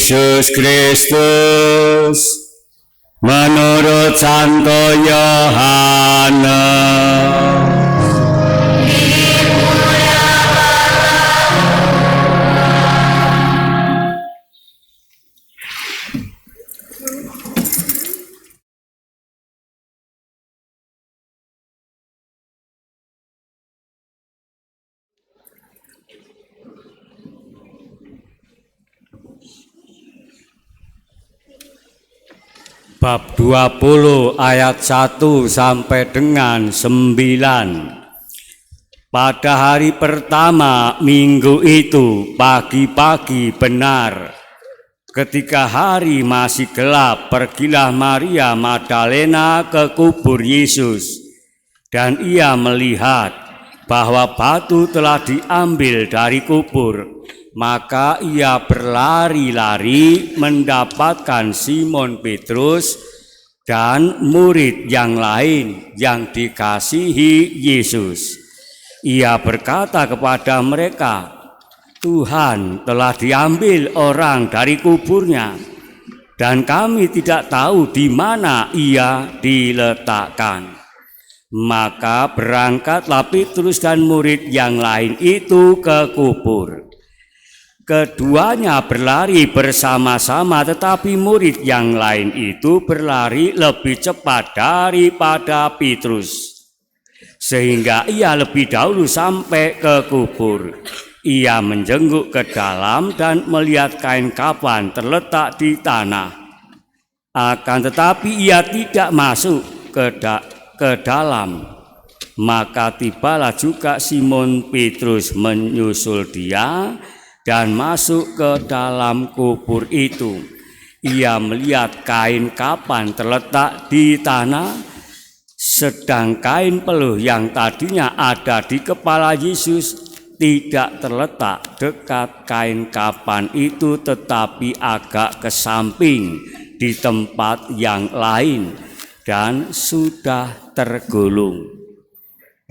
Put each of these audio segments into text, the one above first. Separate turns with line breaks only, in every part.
Yesus Kristus menurut Santo Yohanes. Bab 20 ayat 1 sampai dengan 9. Pada hari pertama minggu itu pagi-pagi benar, ketika hari masih gelap, pergilah Maria Magdalena ke kubur Yesus, dan ia melihat bahwa batu telah diambil dari kubur. Maka ia berlari-lari mendapatkan Simon Petrus dan murid yang lain yang dikasihi Yesus. Ia berkata kepada mereka, "Tuhan telah diambil orang dari kuburnya, dan kami tidak tahu di mana ia diletakkan." Maka berangkatlah Petrus dan murid yang lain itu ke kubur. Keduanya berlari bersama-sama, tetapi murid yang lain itu berlari lebih cepat daripada Petrus, sehingga ia lebih dahulu sampai ke kubur. Ia menjenguk ke dalam dan melihat kain kafan terletak di tanah. Akan tetapi ia tidak masuk ke dalam. Maka tibalah juga Simon Petrus menyusul dia dan masuk ke dalam kubur itu. Ia melihat kain kafan terletak di tanah, sedang kain peluh yang tadinya ada di kepala Yesus tidak terletak dekat kain kafan itu, tetapi agak ke samping di tempat yang lain dan sudah tergulung.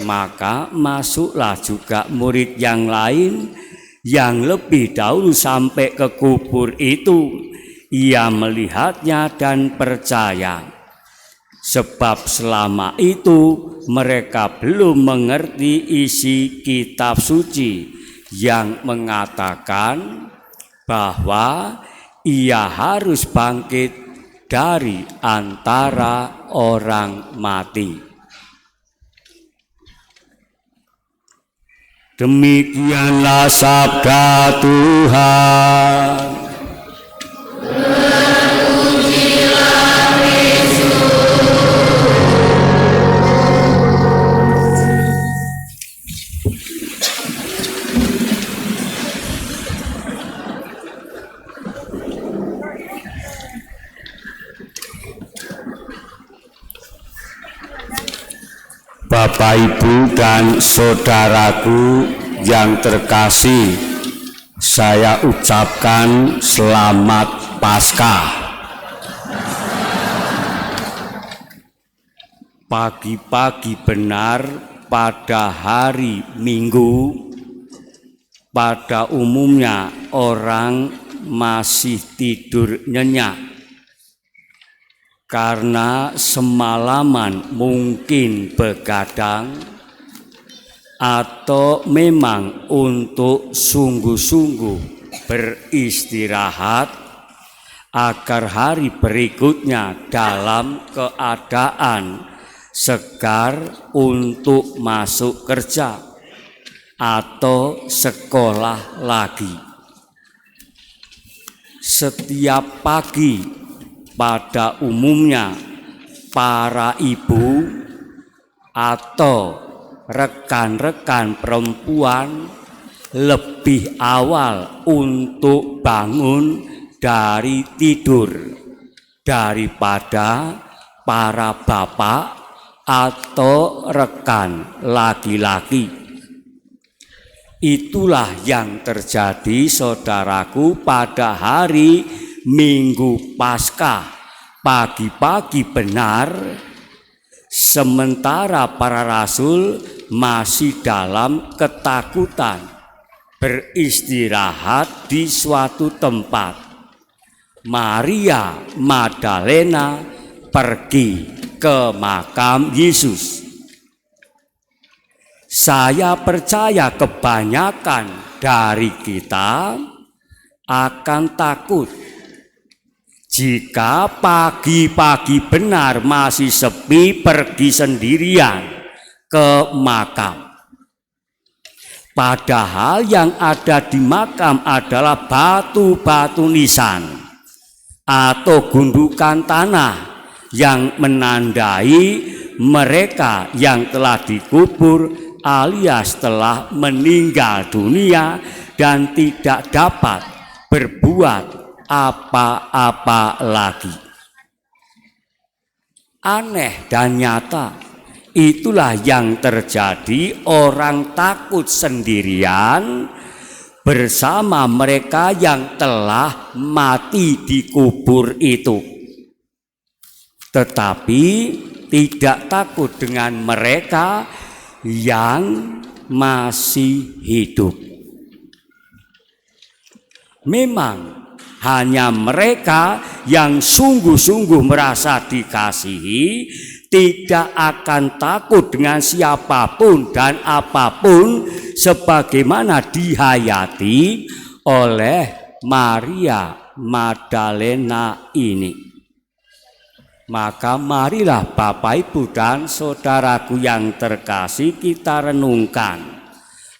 Maka masuklah juga murid yang lain yang lebih dahulu sampai ke kubur itu. Ia melihatnya dan percaya, sebab selama itu mereka belum mengerti isi kitab suci yang mengatakan bahwa ia harus bangkit dari antara orang mati. Demikianlah sabda Tuhan. Terpujilah Kristus. Bapak, Ibu, dan saudaraku yang terkasih, saya ucapkan selamat Paskah. Pagi-pagi benar pada hari Minggu, pada umumnya orang masih tidur nyenyak karena semalaman mungkin begadang atau memang untuk sungguh-sungguh beristirahat agar hari berikutnya dalam keadaan segar untuk masuk kerja atau sekolah lagi. Setiap pagi pada umumnya para ibu atau rekan-rekan perempuan lebih awal untuk bangun dari tidur daripada para bapak atau rekan laki-laki. Itulah yang terjadi, saudaraku, pada hari Minggu Paskah. Pagi-pagi benar, sementara para rasul masih dalam ketakutan beristirahat di suatu tempat. Maria Magdalena pergi ke makam Yesus. Saya percaya kebanyakan dari kita akan takut jika pagi-pagi benar masih sepi pergi sendirian ke makam. Padahal yang ada di makam adalah batu-batu nisan atau gundukan tanah yang menandai mereka yang telah dikubur alias telah meninggal dunia dan tidak dapat berbuat apa-apa lagi. Aneh dan nyata, itulah yang terjadi. Orang takut sendirian bersama mereka yang telah mati dikubur itu, tetapi tidak takut dengan mereka yang masih hidup. Memang hanya mereka yang sungguh-sungguh merasa dikasihi tidak akan takut dengan siapapun dan apapun sebagaimana dihayati oleh Maria Magdalena ini. Maka marilah Bapak, Ibu, dan saudaraku yang terkasih, kita renungkan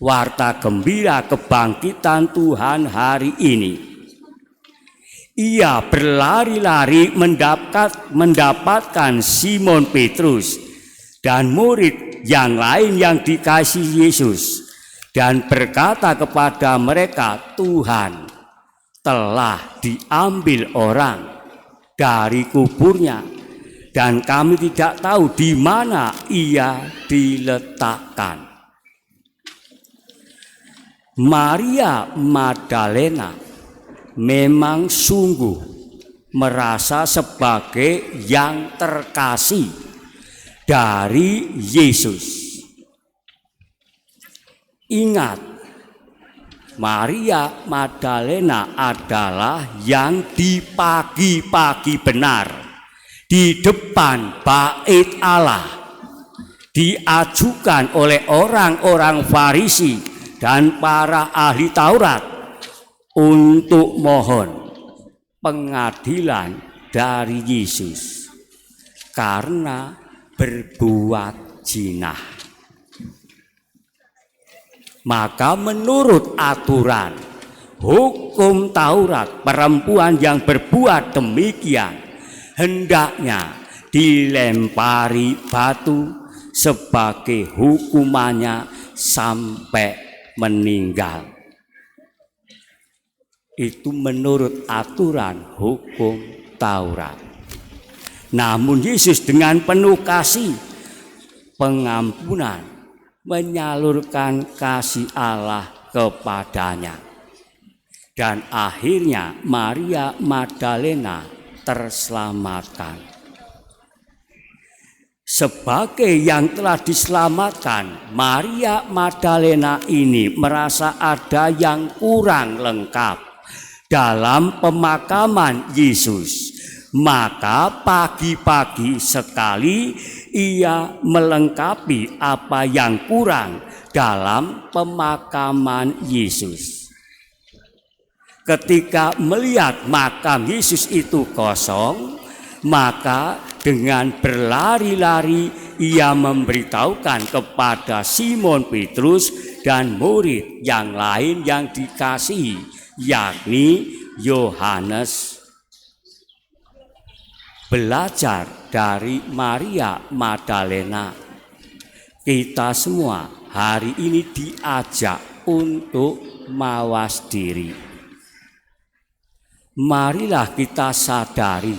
warta gembira kebangkitan Tuhan hari ini. Ia berlari-lari mendapatkan Simon Petrus dan murid yang lain yang dikasihi Yesus, dan berkata kepada mereka, Tuhan telah diambil orang dari kuburnya, dan kami tidak tahu di mana ia diletakkan. Maria Magdalena memang sungguh merasa sebagai yang terkasih dari Yesus. Ingat, Maria Magdalena adalah yang di pagi-pagi benar di depan bait Allah diajukan oleh orang-orang Farisi dan para ahli Taurat untuk mohon pengadilan dari Yesus karena berbuat zina. Maka menurut aturan hukum Taurat, perempuan yang berbuat demikian hendaknya dilempari batu sebagai hukumannya sampai meninggal. Itu menurut aturan hukum Taurat. Namun Yesus dengan penuh kasih pengampunan menyalurkan kasih Allah kepadanya. Dan akhirnya Maria Magdalena terselamatkan. Sebagai yang telah diselamatkan, Maria Magdalena ini merasa ada yang kurang lengkap dalam pemakaman Yesus. Maka pagi-pagi sekali ia melengkapi apa yang kurang dalam pemakaman Yesus. Ketika melihat makam Yesus itu kosong, maka dengan berlari-lari ia memberitahukan kepada Simon Petrus dan murid yang lain yang dikasihi, yakni Yohanes. Belajar dari Maria Magdalena, kita semua hari ini diajak untuk mawas diri. Marilah kita sadari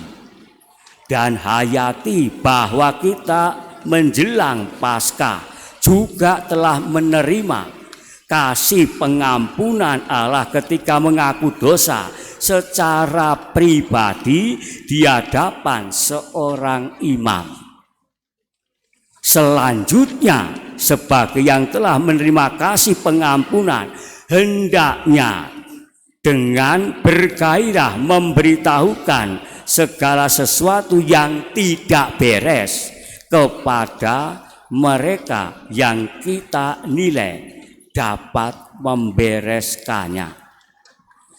dan hayati bahwa kita menjelang Paskah juga telah menerima kasih pengampunan Allah ketika mengaku dosa secara pribadi di hadapan seorang imam. Selanjutnya, sebagai yang telah menerima kasih pengampunan, hendaknya dengan bergairah memberitahukan segala sesuatu yang tidak beres kepada mereka yang kita nilai dapat membereskannya.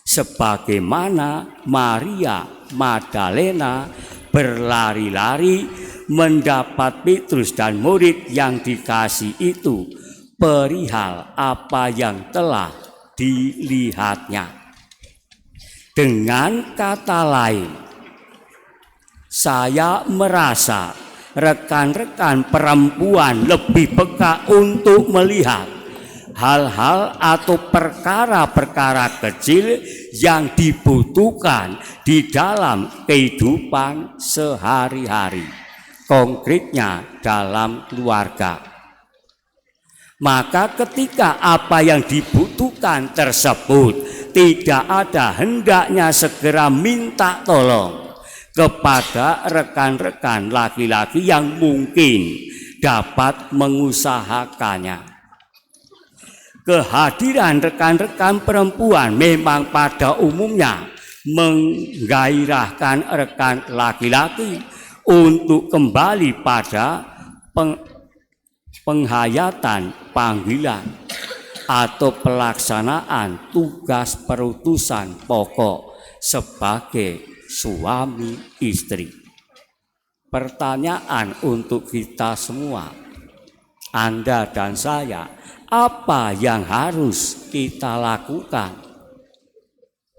Sebagaimana Maria Magdalena berlari-lari mendapat Petrus dan murid yang dikasih itu perihal apa yang telah dilihatnya. Dengan kata lain, saya merasa rekan-rekan perempuan lebih peka untuk melihat hal-hal atau perkara-perkara kecil yang dibutuhkan di dalam kehidupan sehari-hari, konkretnya dalam keluarga. Maka ketika apa yang dibutuhkan tersebut tidak ada, hendaknya segera minta tolong kepada rekan-rekan laki-laki yang mungkin dapat mengusahakannya. Kehadiran rekan-rekan perempuan memang pada umumnya menggairahkan rekan laki-laki untuk kembali pada penghayatan panggilan atau pelaksanaan tugas perutusan pokok sebagai suami istri. Pertanyaan untuk kita semua, Anda dan saya, apa yang harus kita lakukan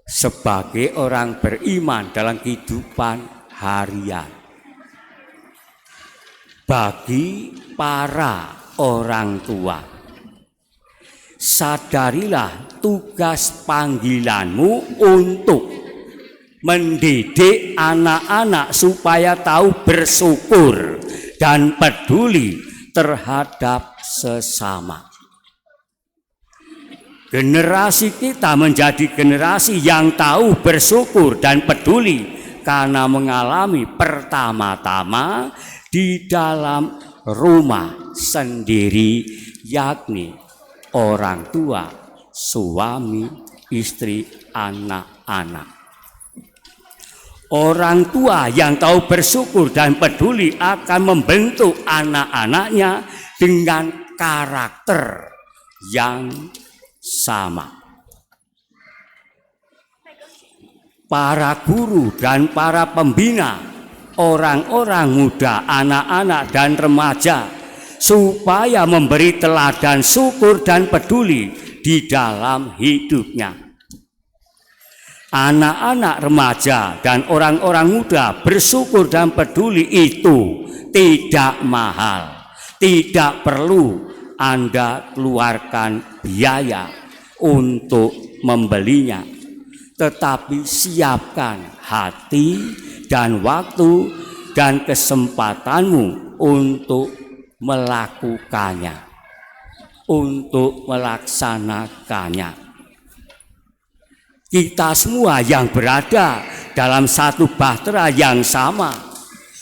sebagai orang beriman dalam kehidupan harian? Bagi para orang tua, sadarilah tugas panggilanmu untuk mendidik anak-anak supaya tahu bersyukur dan peduli terhadap sesama. Generasi kita menjadi generasi yang tahu bersyukur dan peduli karena mengalami pertama-tama di dalam rumah sendiri, yakni orang tua, suami, istri, anak-anak. Orang tua yang tahu bersyukur dan peduli akan membentuk anak-anaknya dengan karakter yang sama. Para guru dan para pembina, orang-orang muda, anak-anak dan remaja, supaya memberi teladan syukur dan peduli di dalam hidupnya. Anak-anak remaja dan orang-orang muda bersyukur dan peduli itu tidak mahal, tidak perlu Anda keluarkan biaya untuk membelinya, tetapi siapkan hati dan waktu dan kesempatanmu untuk melakukannya, untuk melaksanakannya. Kita semua yang berada dalam satu bahtera yang sama,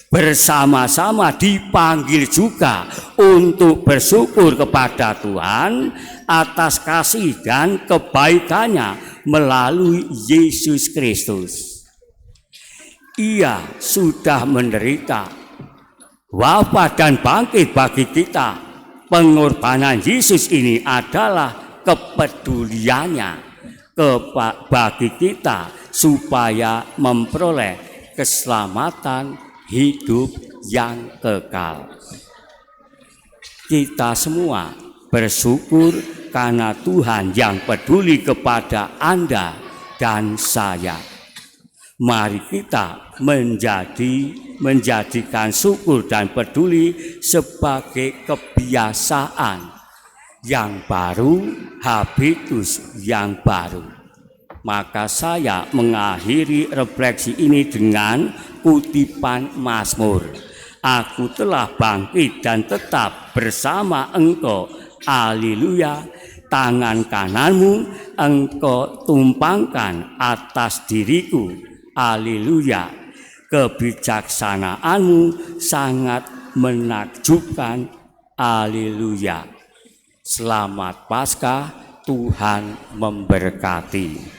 bersama-sama dipanggil juga untuk bersyukur kepada Tuhan atas kasih dan kebaikannya melalui Yesus Kristus. Ia sudah menderita, wafat dan bangkit bagi kita. Pengorbanan Yesus ini adalah kepeduliannya bagi kita supaya memperoleh keselamatan hidup yang kekal. Kita semua bersyukur karena Tuhan yang peduli kepada Anda dan saya. Mari kita menjadikan syukur dan peduli sebagai kebiasaan yang baru, habitus yang baru. Maka saya mengakhiri refleksi ini dengan kutipan Mazmur. Aku telah bangkit dan tetap bersama Engkau, haleluya. Tangan kananmu Engkau tumpangkan atas diriku, haleluya. Kebijaksanaanmu sangat menakjubkan, haleluya. Selamat Paskah, Tuhan memberkati.